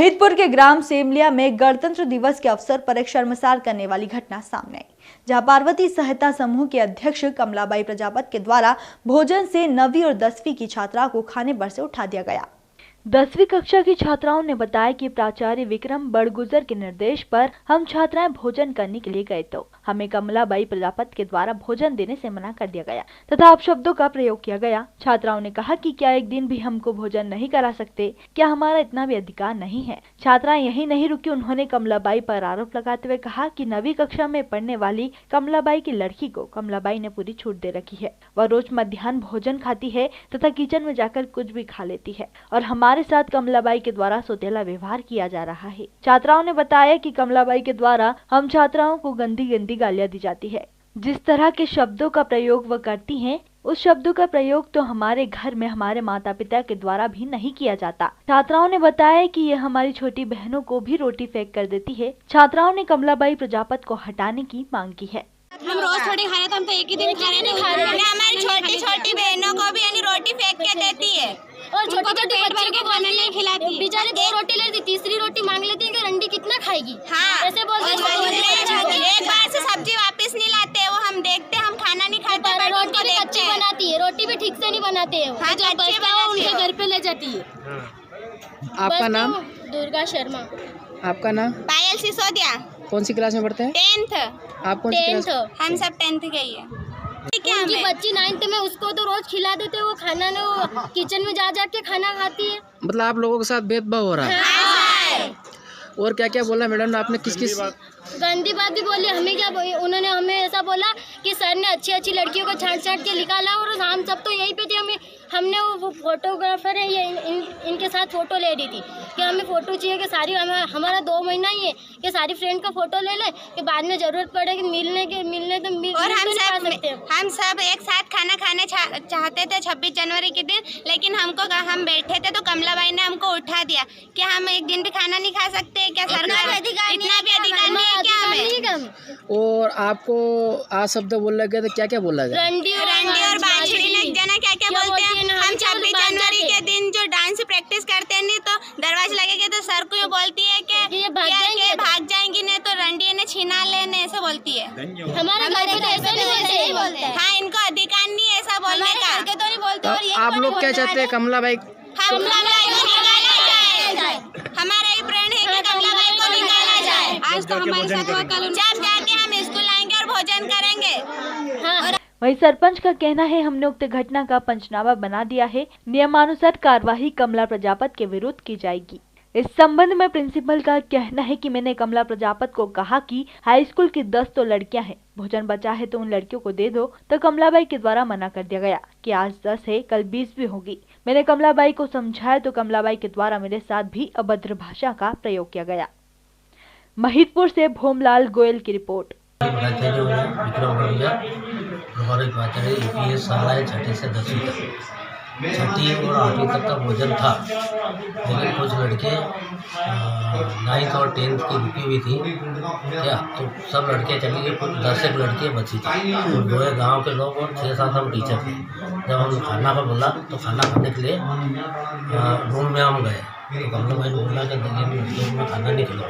महिदपुर के ग्राम सेमलिया में गणतंत्र दिवस के अवसर पर एक शर्मसार करने वाली घटना सामने आई, जहां पार्वती सहायता समूह के अध्यक्ष कमलाबाई प्रजापत के द्वारा भोजन से 9वीं और 10वीं की छात्राओं को खाने पर से उठा दिया गया। 10वीं कक्षा की छात्राओं ने बताया कि प्राचार्य विक्रम बड़गुजर के निर्देश पर हम छात्राएं भोजन करने के लिए गए तो हमें कमलाबाई प्रजापत के द्वारा भोजन देने से मना कर दिया गया तथा अपशब्दों का प्रयोग किया गया। छात्राओं ने कहा कि क्या एक दिन भी हमको भोजन नहीं करा सकते, क्या हमारा इतना भी अधिकार नहीं है। छात्राएं यही नहीं रुकी, उन्होंने कमलाबाई पर आरोप लगाते हुए कहा कि 9वीं कक्षा में पढ़ने वाली कमलाबाई की लड़की को कमलाबाई ने पूरी छूट दे रखी है। वह रोज मध्याह्न भोजन खाती है तथा किचन में जाकर कुछ भी खा लेती है और हमारे साथ कमलाबाई के द्वारा सौतेला व्यवहार किया जा रहा है। छात्राओं ने बताया कि कमलाबाई के द्वारा हम छात्राओं को गंदी गालियां दी जाती है। जिस तरह के शब्दों का प्रयोग वह करती हैं, उस शब्दों का प्रयोग तो हमारे घर में हमारे माता पिता के द्वारा भी नहीं किया जाता। छात्राओं ने बताया कि यह हमारी छोटी बहनों को भी रोटी फेंक कर देती है। छात्राओं ने कमलाबाई प्रजापत को हटाने की मांग की है। हम रोज थोड़ी खा रहे तो हम तो एक ही दिन खा रहे थे। हमारी छोटी छोटी बहनों को भी यानी रोटी फेंक के देती है और छोटी छोटी बच्चों को खाना नहीं खिलाती। बेचारी 2 रोटी लेती, तीसरी रोटी मांग लेती है कि रंडी कितना खाएगी। हाँ, ऐसे बोलते एक बार से सब्जी वापस नहीं लाते, वो हम देखते हम खाना नहीं खाते। रोटी भी कच्ची बनाती है, रोटी भी ठीक से नहीं बनाते हैं। हाँ, जो बचता है उनके घर पे ले जाती है। आपका नाम? दुर्गा शर्मा। आपका नाम? पायल सिसोदिया। कौन सी क्लास में पढ़ते हैं? 10th। आप कौन सी क्लास? हम सब 10th के ही है। उनकी बच्ची 9th में, उसको तो रोज खिला देते, वो खाना ने वो किचन में जा के खाना खाती है। मतलब आप लोगों के साथ भेदभाव हो रहा है? हाँ। और क्या क्या बोला मैडम ने? आपने किस गंदी बात भी बोली। हमें क्या, उन्होंने हमें ऐसा बोला कि सर ने अच्छी लड़कियों को छांट के निकाला और हम सब तो यहीं पे थे। हमने वो फोटोग्राफर है ये इनके साथ फोटो ले रही थी कि हमें फोटो चाहिए कि सारी हमारा 2 महीना ही है कि सारी फ्रेंड का फोटो ले ले कि बाद में जरूरत पड़ेगी मिलने तो और हम सब एक साथ खाना खाने चाहते थे 26 जनवरी के दिन, लेकिन हम बैठे थे तो कमलाबाई ने हमको उठा दिया कि हम एक दिन भी खाना नहीं खा सकते। क्या सरकार इतना भी अधिकार नहीं है क्या हमें? और आपको आज शब्द बोला गया तो क्या क्या बोला गया? रंडी और बाछड़ी ने जना क्या बोलते हैं। हम 26 जनवरी के दिन जो डांस प्रैक्टिस करते हैं नहीं तो दरवाजे लगेगा तो सर को ये बोलती है कि भाग जाएंगी नहीं तो रंडी ने छीना लेने ऐसे बोलती है। हमारे घर में तो ऐसा नहीं बोलते। हाँ, इनको अधिकार नहीं है ऐसा बोलने का। तो नहीं बोलते। और ये आप लोग क्या चाहते हैं? कमलाबाई को निकाला जाए। हमारा ही प्रण है कि कमलाबाई को निकाला जाए। आज तो हमारे साथ हुआ, कल जब जाके हम स्कूल आएंगे और भोजन करेंगे। हाँ। वहीं सरपंच का कहना है हमने उक्त घटना का पंचनामा बना दिया है, नियमानुसार कार्यवाही कमला प्रजापत के विरुद्ध की जाएगी। इस संबंध में प्रिंसिपल का कहना है कि मैंने कमला प्रजापत को कहा कि हाई स्कूल की 10 तो लड़कियां हैं, भोजन बचा है तो उन लड़कियों को दे दो, तो कमलाबाई के द्वारा मना कर दिया गया कि आज 10 है कल 20 भी होगी। मैंने कमलाबाई को समझाया तो कमलाबाई के द्वारा मेरे साथ भी अभद्र भाषा का प्रयोग किया गया। महिदपुर से भोमलाल गोयल की रिपोर्ट। हमारी बात है EPS शाला है 6ठी से 10वीं तक, 6ठी और 8वीं तक का भोजन था, लेकिन कुछ लड़के 9th और 10th की रुकी हुई थी क्या, तो सब लड़के चली गए, कुछ 10 एक लड़कियाँ बची थी और 2 गांव के लोग और 6-7 हम टीचर थे। जब हम खाना का बोला तो खाना खाने के लिए रूम में हम गए तो कमलाबाई ने बोला कि लड़कियों में खाना नहीं खिलाओ।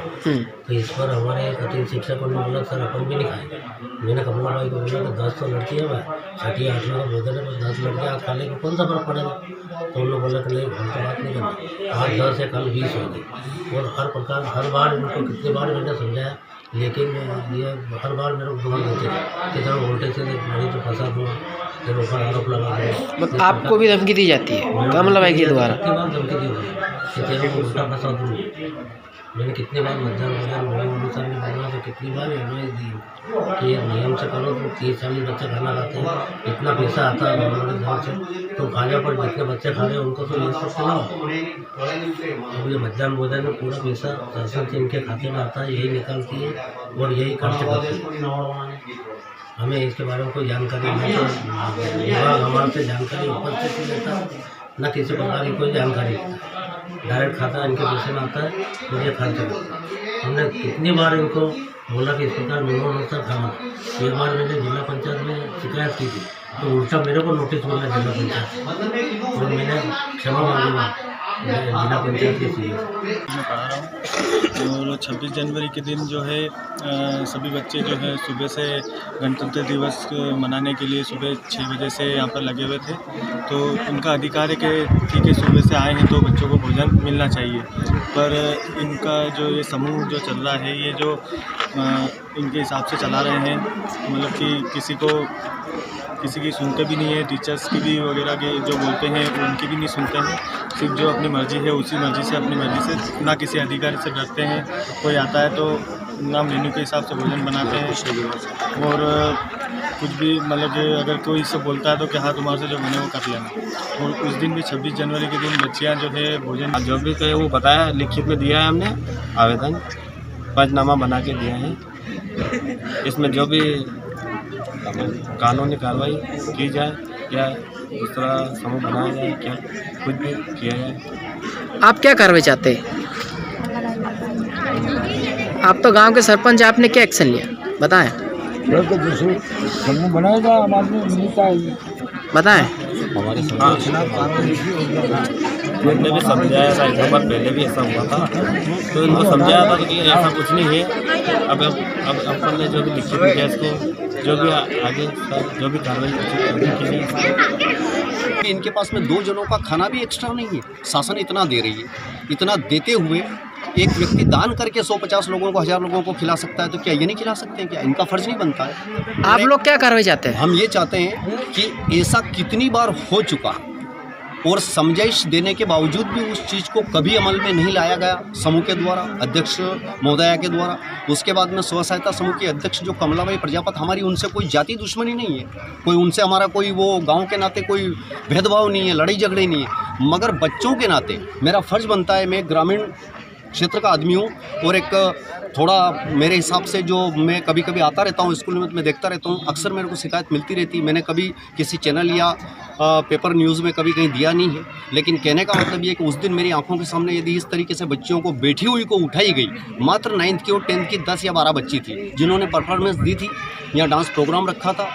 तो इस पर हमारे कठिन शिक्षकों ने बोला सर अपन भी नहीं खाएंगे। मैंने कमलाबाई को बोला कि 10 तो लड़की है भाई, 6ठी 8वीं का भोजन है, 10 लड़कियाँ आज खाने को कौन सा फर्क पड़ेगा। तो उन लोग बोला कि नहीं हम तो बात नहीं करते, आज 10 है कल 20 हो गई। और हर प्रकार हर बार इनको कितनी बार मैंने समझाया, लेकिन ये हर बार मेरे को दोहन देते कि जब वोल्टेज से बड़ी तो फंसा दो, जब ऊपर आरोप लगा दो। मतलब आपको भी धमकी दी जाती है कमलाबाई के द्वारा? कितनी बार धमकी दी हुई कि तेरे को उल्टा फंसा दूँ। मैंने कितनी बार मध्याह्न अनुसार में बोला तो कितनी बार एडवाइस दी कि ये नियम से करो तो 30-40 बच्चे खाना खाते हैं, इतना पैसा आता है हमारे घर से, तो खाने पर जितने बच्चे खा रहे हैं उनको तो ले सकते ना। अब ये मध्याह्न भोजन में पूरा पैसा शासन से इनके खाते में आता है, यही निकालती है और यही खर्च करती है। हमें इसके बारे में कोई जानकारी नहीं है, विभाग हमारे से जानकारी उपस्थित नहीं देता, न किसी प्रकार की कोई जानकारी देता। डायरेक्ट खाता इनके पैसे में आता है और ये खर्च करता है। हमने कितनी बार इनको बोला कि इस प्रकार नियमानुसार खाना। एक बार मैंने जिला पंचायत में शिकायत की थी तो उल्टा मेरे को नोटिस मिला जिला पंचायत और मैंने क्षमा मांगी जिला पंचायत के सीईओ मैं पढ़ा रहा हूँ और 26 जनवरी के दिन जो है सभी बच्चे जो है सुबह से गणतंत्र दिवस मनाने के लिए सुबह 6 बजे से यहाँ पर लगे हुए थे। तो उनका अधिकार है कि ठीक है सुबह से आए हैं तो बच्चों को भोजन मिलना चाहिए, पर इनका जो ये समूह जो चल रहा है ये जो इनके हिसाब से चला रहे हैं, मतलब कि किसी की सुनते भी नहीं है, टीचर्स की भी वगैरह के जो बोलते हैं उनकी भी नहीं सुनते हैं, सिर्फ जो अपनी मर्ज़ी है उसी मर्ज़ी से अपनी मर्ज़ी से ना किसी अधिकारी से डरते हैं। कोई आता है तो ना मेन्यू के हिसाब से भोजन बनाते हैं और कुछ भी मतलब अगर कोई इससे बोलता है तो कि हाँ तुम्हारे से जो बने वो कर लेना। और उस दिन भी 26 जनवरी के दिन बच्चियाँ जो है भोजन जो भी कहे वो बताया, लिखित में दिया है हमने आवेदन, पंचनामा बना के दिया है। इसमें जो भी कानूनी कार्रवाई की जाए या दूसरा समूह बनाया जाए, क्या कुछ भी किया जाए। आप क्या कार्रवाई चाहते हैं? आप तो गांव के सरपंच, आपने क्या एक्शन लिया बताएं? समूह बनाएगा हमारे बताएं। हमने भी समझाया था, एक बार पहले भी ऐसा हुआ था तो इनको समझाया था कि ऐसा कुछ नहीं है। अब अपन ने जो भी लिखित में किया इसको जो भी आगे जो भी कार्रवाई की जाए। इनके पास में 2 जनों का खाना भी एक्स्ट्रा नहीं है, शासन इतना दे रही है। इतना देते हुए एक व्यक्ति दान करके 150 लोगों को 1000 लोगों को खिला सकता है, तो क्या ये नहीं खिला सकते हैं? क्या इनका फर्ज नहीं बनता है? आप लोग क्या कार्रवाई चाहते हैं? हम ये चाहते हैं कि ऐसा कितनी बार हो चुका और समझाइश देने के बावजूद भी उस चीज़ को कभी अमल में नहीं लाया गया समूह के द्वारा, अध्यक्ष महोदया के द्वारा। उसके बाद में स्व सहायता समूह की अध्यक्ष जो कमलाबाई प्रजापत, हमारी उनसे कोई जाति दुश्मनी नहीं है, कोई उनसे हमारा कोई वो गांव के नाते कोई भेदभाव नहीं है, लड़ाई झगड़े नहीं है, मगर बच्चों के नाते मेरा फ़र्ज़ बनता है, मैं ग्रामीण क्षेत्र का आदमी हूँ और एक थोड़ा मेरे हिसाब से जो मैं कभी कभी आता रहता हूँ स्कूल में, मैं देखता रहता हूँ, अक्सर मेरे को शिकायत मिलती रहती है। मैंने कभी किसी चैनल या पेपर न्यूज़ में कभी कहीं दिया नहीं है, लेकिन कहने का मतलब ये कि उस दिन मेरी आंखों के सामने यदि इस तरीके से बच्चियों को बैठी हुई को उठाई गई, मात्र 9th की और 10th की 10 या 12 बच्ची थी जिन्होंने परफॉर्मेंस दी थी, यहाँ डांस प्रोग्राम रखा था,